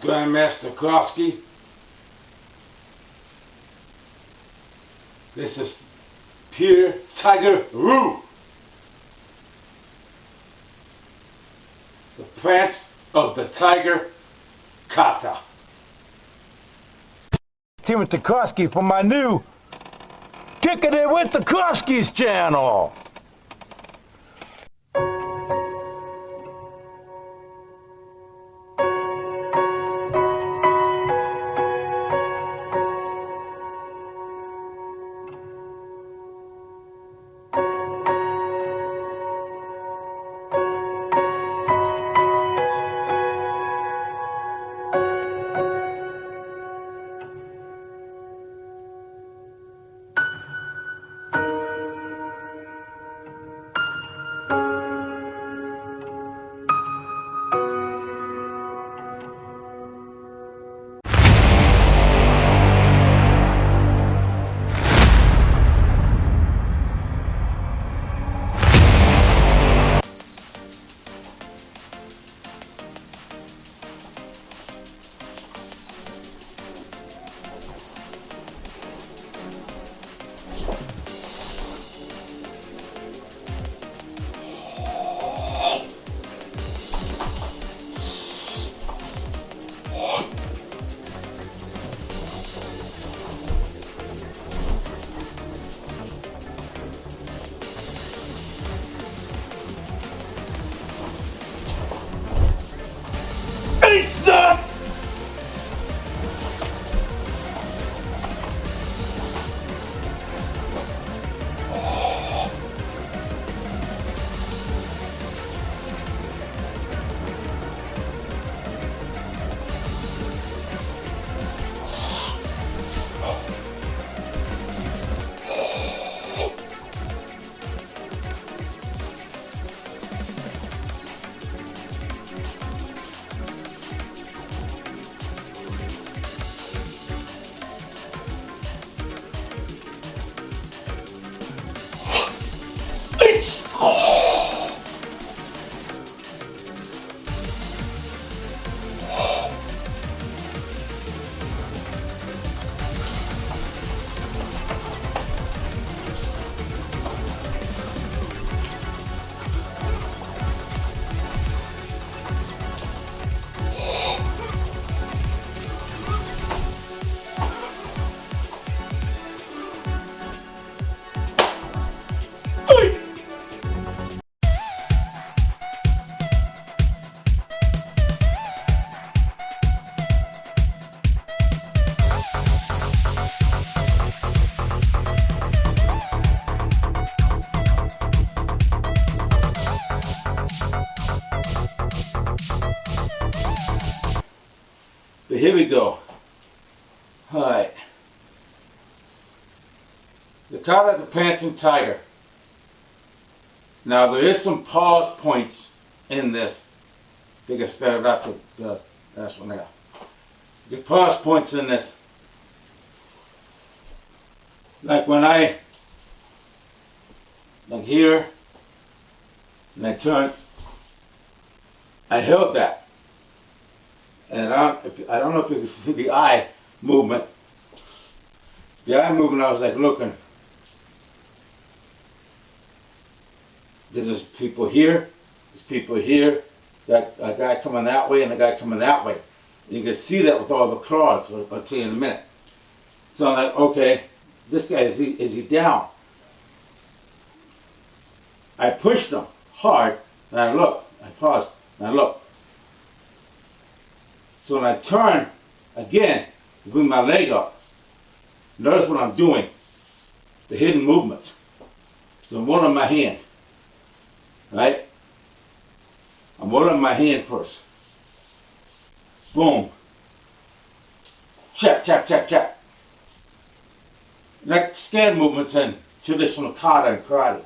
Grandmaster Kerofsky. This is pure Tiger Ryu. The Prance of the Tiger Kata. Timothy Kerofsky for my new Kicking It With the Kerofskys channel. But here we go. Alright. The Kata, the Prancing Tiger. Now there is some pause points in this. I think I started out the last one there. The pause points in this. Like when like here, and I turned, I held that. And I don't know if you can see the eye movement. The eye movement, I was like looking. There's people here, there's people here, got a guy coming that way and a guy coming that way. And you can see that with all the claws, I'll tell you in a minute. So I'm like, okay, this guy, is he down? I pushed him hard, and I looked, I paused, and I looked. So when I turn again, bring my leg up, notice what I'm doing, the hidden movements. So I'm holding my hand, right? I'm holding my hand first. Boom. Check, check, check, check. Like stand movements in traditional kata and karate,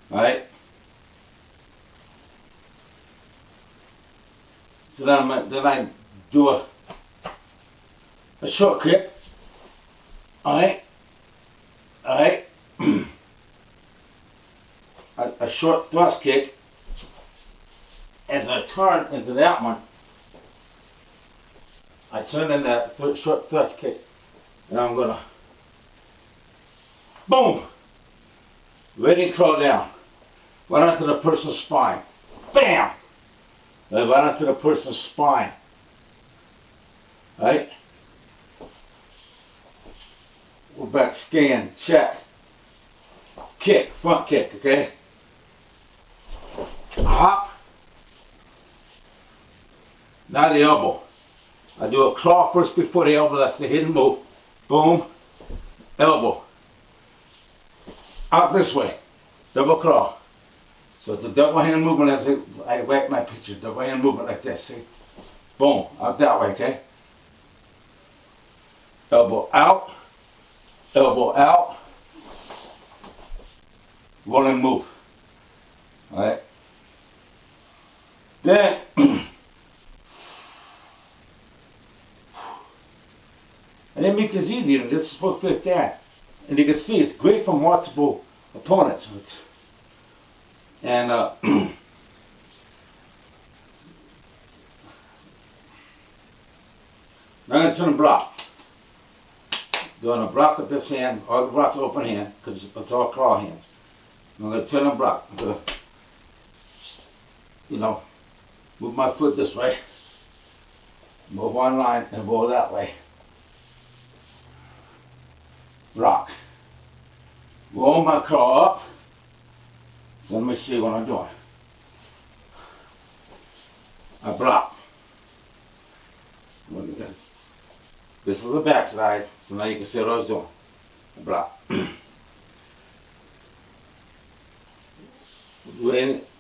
right? So then I do a short kick, alright, a short thrust kick. As I turn into that one, I turn in that short thrust kick, and I'm gonna, boom, ready to crawl down, right onto the person's spine, bam, right onto the person's spine, right? We're back, scan, check, kick, front kick, okay? Hop. Now the elbow. I do a claw first before the elbow, that's the hidden move. Boom, elbow. Out this way, double claw. So it's a double hand movement as I whack my picture, double hand movement like this, see? Boom, out that way, okay? Elbow out, rolling move. Alright? Then, and it makes it easier. This is supposed to fit that. And you can see it's great for multiple opponents. And now I'm going to turn and block. Doing a block with this hand, or the block with open hand, because it's all claw hands. I'm going to turn and block. I'm going to, you know, move my foot this way, move one line, and roll that way. Block. Roll my claw up. So let me see what I'm doing. I block. This is the back side, so now you can see what I was doing. I block.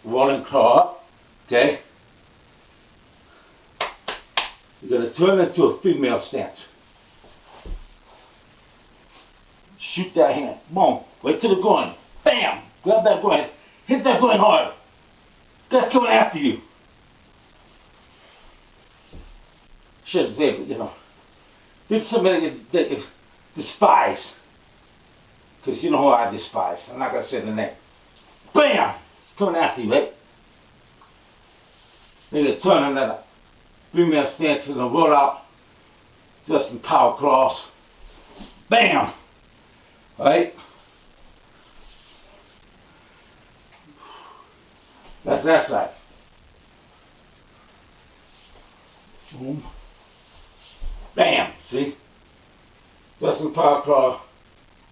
Rolling claw up, okay? You're going to turn into a female stance. Shoot that hand, boom, right to the groin, bam, grab that groin, hit that groin hard. Guy's coming after you. Should say, but you know, it's somebody that you despise, because you know who I despise. I'm not going to say the name. Bam, it's coming after you, right? Then you turn on that female stance, you're going to roll out, just some power claws, bam. Right? That's that side. Boom. Bam. See? Just some power claw,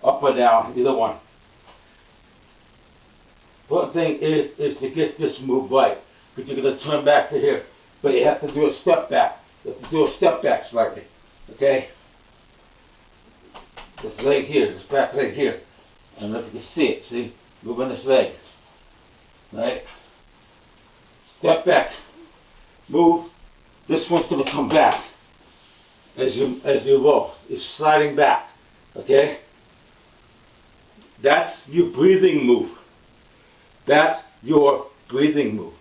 up or down, either one. One thing is to get this move right, because you're going to turn back to here, but you have to do a step back. You have to do a step back slightly. Okay? This leg here, this back leg here. I don't know if you can see it, see? Moving this leg. Right? Step back. Move. This one's gonna come back as you roll. It's sliding back. Okay? That's your breathing move. That's your breathing move.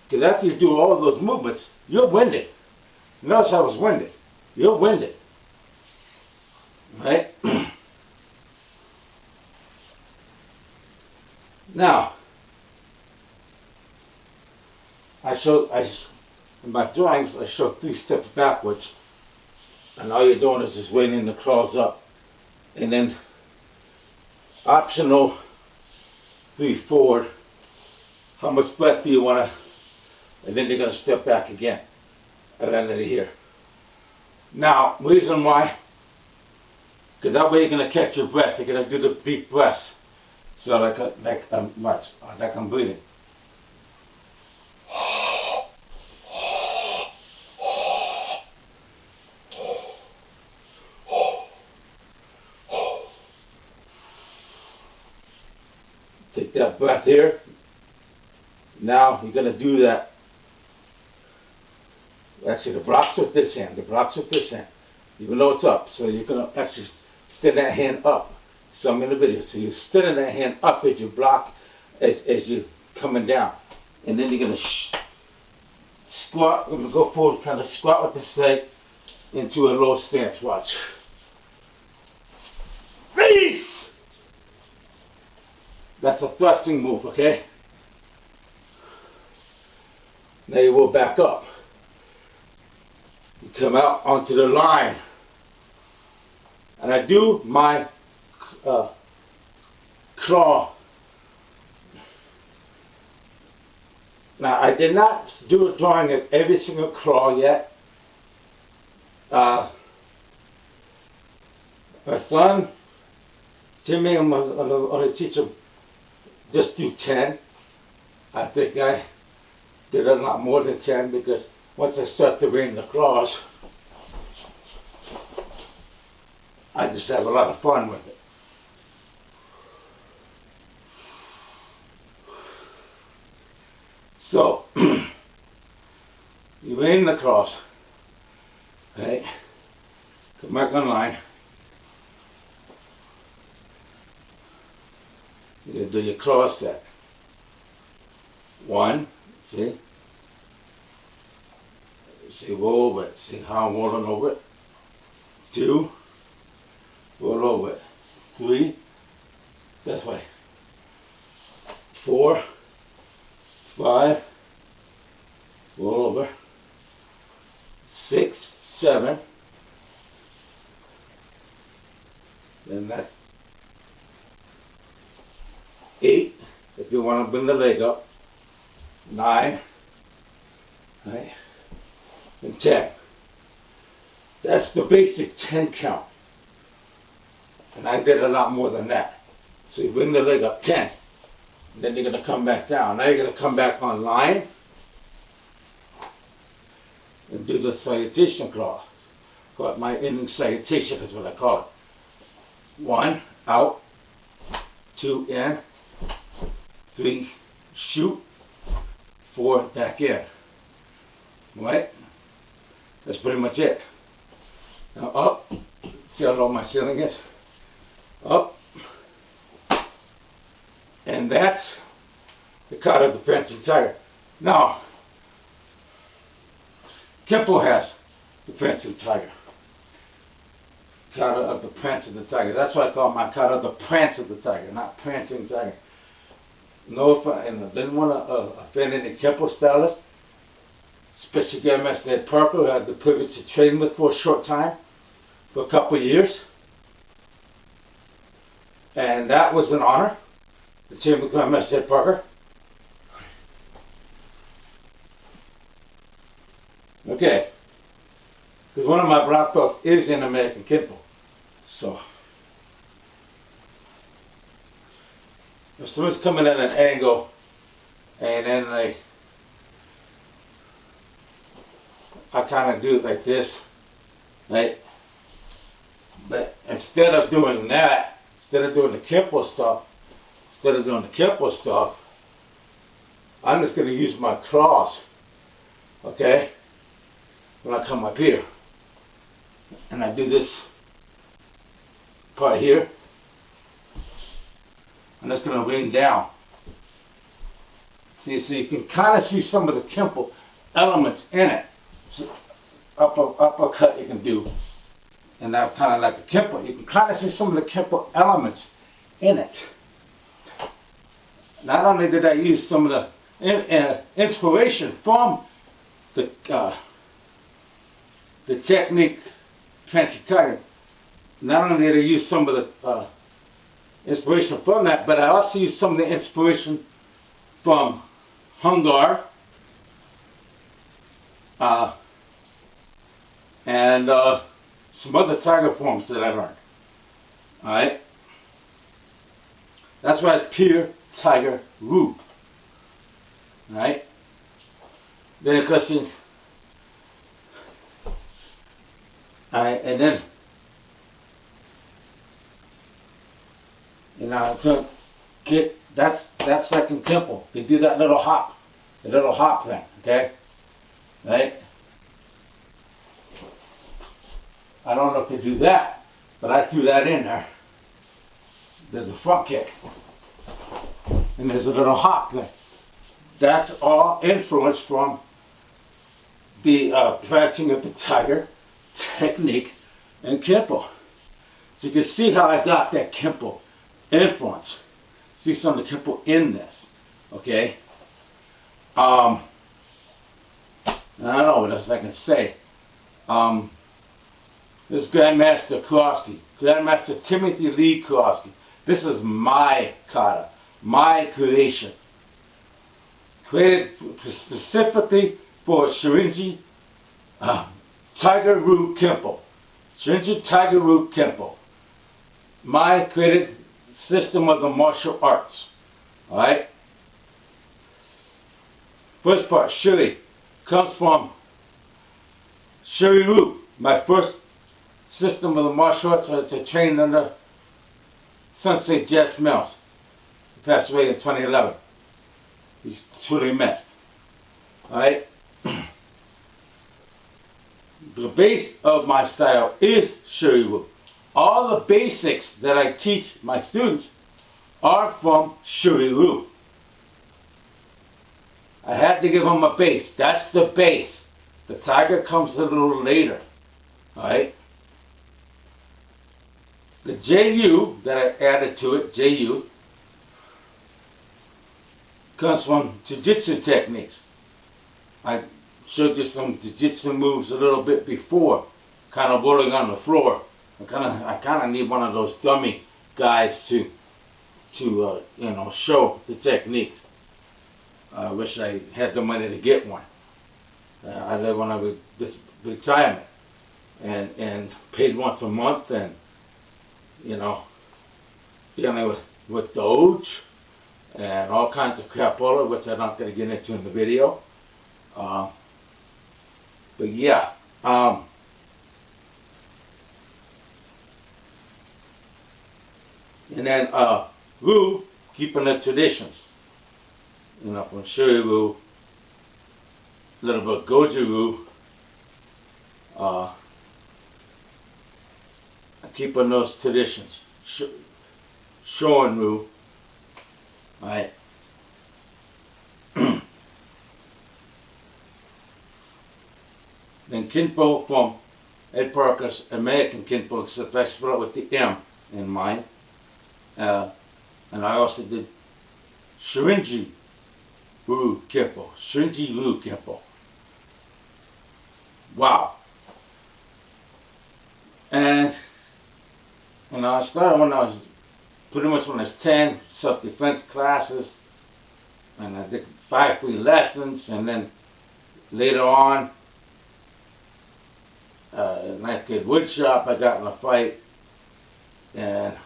Because after you do all of those movements, you're winded. Notice I was winded. You're winded. Right? Now, in my drawings, I show 3 steps backwards, and all you're doing is just waiting the claws up, and then optional 3 forward. How much breath do you want to, and then you're going to step back again at the end of here. Now, reason why, because that way you're going to catch your breath. You're going to do the deep breaths. So like I'm breathing. Take that breath here. Now you're going to do that. Actually, the blocks with this hand. The blocks with this hand. Even though it's up. So you're going to actually extend that hand up. So I'm in the video. So you're extending that hand up as you block, as you're coming down. And then you're going to squat. We're going to go forward, kind of squat with this leg into a low stance. Watch. Release! That's a thrusting move, okay? Now you will back up. You come out onto the line. And I do my claw. Now, I did not do a drawing of every single claw yet. My son, Jimmy, I'm going to teach him just do 10. I think I did a lot more than 10 because once I start to bring the claws, I just have a lot of fun with it. So, you bring the claws, right? Come back online. You do your claw set. 1, see? See, roll over it. See how I'm rolling over it? 2, roll over it. 3, this way. 4, 5, roll over. 6, 7. Then that's 8, if you want to bring the leg up. 9, right? And 10. That's the basic 10 count. And I did a lot more than that. So you bring the leg up 10. And then you're going to come back down. Now you're going to come back on line and do the salutation claw. Call it my ending salutation is what I call it. 1, out. 2, in. 3, shoot. 4, back in. Right? That's pretty much it. Now up. See how low my ceiling is? Up. And that's the Kata of the Prancing Tiger. Now, Kenpo has the Prancing Tiger. Kata of the Prancing Tiger. That's why I call my Kata the Prance of the Tiger, not Prancing Tiger. No, and I didn't want to offend any Kenpo stylists, especially Grandmaster K, who I had the privilege to train with for a short time, for a couple of years. And that was an honor, to train with Grandmaster K. Okay, because one of my black belts is in American Kenpo. So, if someone's coming at an angle and then I kind of do it like this, right? But instead of doing that, instead of doing the Kenpo stuff, I'm just going to use my claws, okay? When I come up here, and I do this part here, I'm just going to lean down. See, so you can kind of see some of the Kenpo elements in it. So uppercut you can do, and that's kind of like the Kenpo. You can kind of see some of the Kenpo elements in it. Not only did I use some of the inspiration from the technique Prancing Tiger, not only did I use some of the inspiration from that, but I also used some of the inspiration from Hung Gar and some other tiger forms that I learned. Alright? That's why it's pure Tiger Ryu. Alright? Then of course and then so that's like in Kenpo. They do that little hop, the little hop thing, okay? Right? I don't know if they do that, but I threw that in there. There's a front kick, and there's a little hop thing. That's all influence from the Prancing of the Tiger technique in Kenpo. So you can see how I got that Kenpo influence. See some of the Kenpo in this, okay? I don't know what else I can say. This is Grandmaster Kerofsky, Grandmaster Timothy Lee Kerofsky. This is my kata, my creation. Created specifically for Shurinju Tiger Ryu Kempo. Shurinju Tiger Ryu Kempo. My created system of the martial arts. Alright? First part, Shuri, comes from Shuri-Ryu, my first system of the martial arts. I trained under Sensei Jess Mills. He passed away in 2011. He's truly missed. Alright? The base of my style is Shuri-Ryu. All the basics that I teach my students are from Shuri-Ryu. I had to give them a base. That's the base. The tiger comes a little later. Alright? The JU that I added to it, JU, comes from jiu-jitsu techniques. I showed you some jiu-jitsu moves a little bit before, kind of rolling on the floor. I kind of need one of those dummy guys to show the techniques. I wish I had the money to get one. I live on a retirement and paid once a month, and dealing with Doge and all kinds of crapola, which I'm not going to get into in the video. But yeah, and then Ryu, keeping the traditions. From Shuri-Ryu, a little bit of Goju-Ryu, keeping those traditions. Shorin-Ryu, right? Then Kenpo from Ed Parker's American Kenpo, except I spelled it with the M in mine. And I also did Shurinju Ryu Kempo. Shurinju Ryu Kempo. Wow. And I started when I was pretty much when I was 10, self-defense classes, and I did 5 free lessons, and then later on, 9th grade woodshop, I got in a fight, and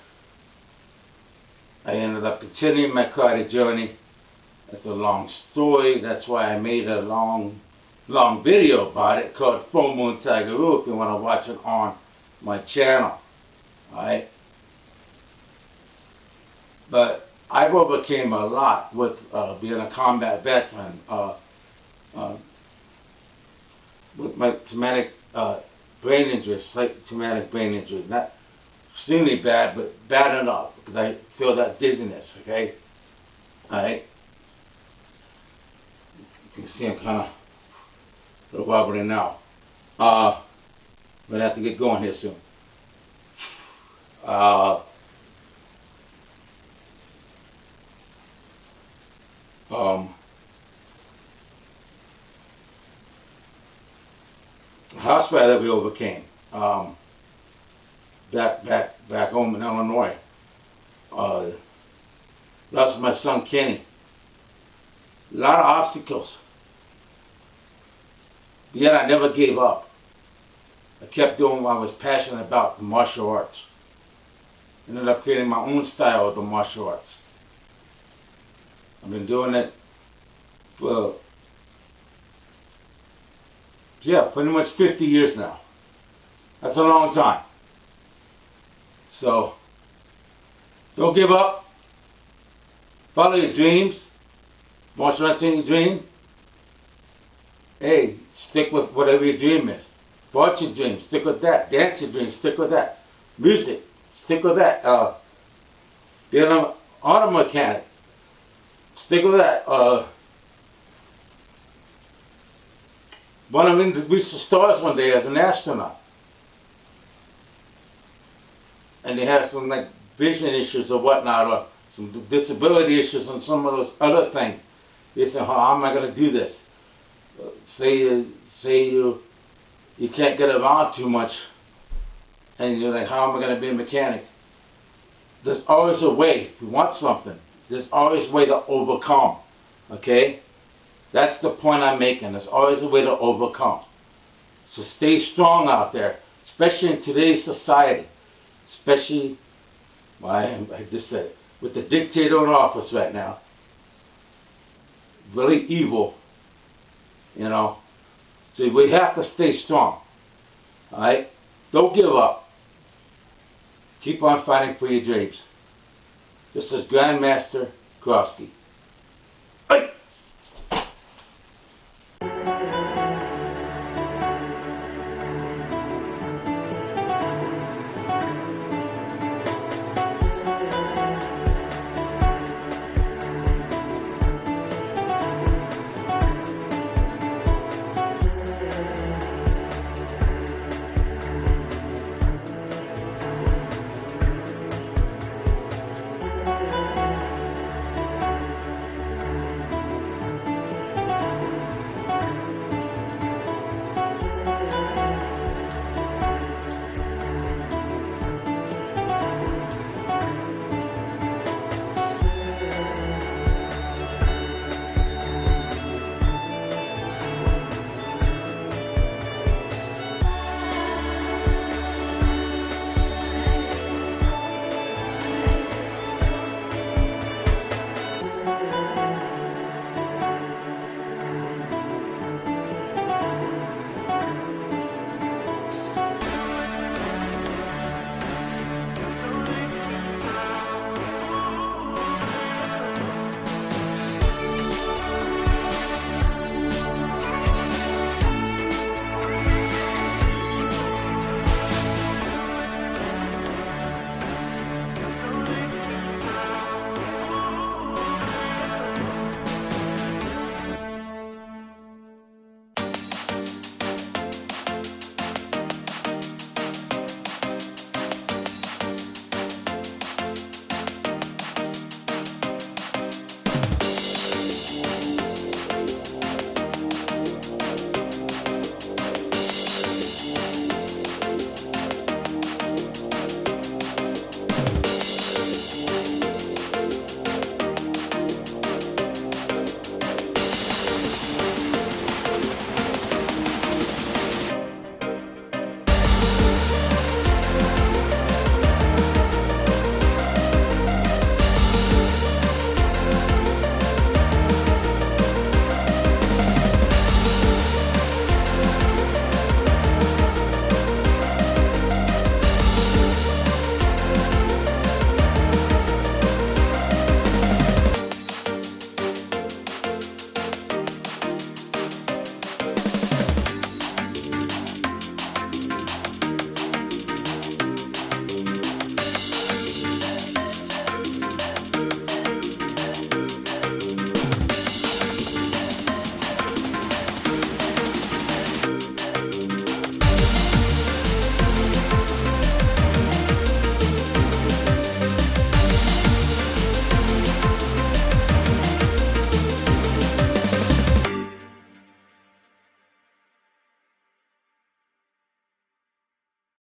I ended up continuing my karate journey. It's a long story. That's why I made a long video about it called Full Moon Tiger Ryu, if you want to watch it on my channel. Alright? But I've overcame a lot with being a combat veteran, with my traumatic brain injury, slight traumatic brain injury. Not extremely bad, but bad enough because I feel that dizziness, okay? Alright? You can see I'm kind of a little wobbly now. I'm going to have to get going here soon. House fire that we overcame back home in Illinois. Lost my son Kenny. A lot of obstacles. But yet I never gave up. I kept doing what I was passionate about, the martial arts. Ended up creating my own style of the martial arts. I've been doing it for, pretty much 50 years now. That's a long time. So, don't give up. Follow your dreams. Martial arts in your dream. Hey, stick with whatever your dream is. Watch your dream, stick with that. Dance your dream, stick with that. Music, stick with that. Being an auto mechanic, stick with that. Wanted to reach the stars one day as an astronaut. And they had some like vision issues or whatnot, or some disability issues and some of those other things. They said, how am I going to do this? Say you you can't get around too much, and you're like, how am I going to be a mechanic? There's always a way. If you want something, there's always a way to overcome. Okay? That's the point I'm making. There's always a way to overcome. So stay strong out there, especially in today's society. Especially, well, I just said it, with the dictator in office right now. Really evil, you know. So we have to stay strong. Alright? Don't give up. Keep on fighting for your dreams. This is Grandmaster Kerofsky.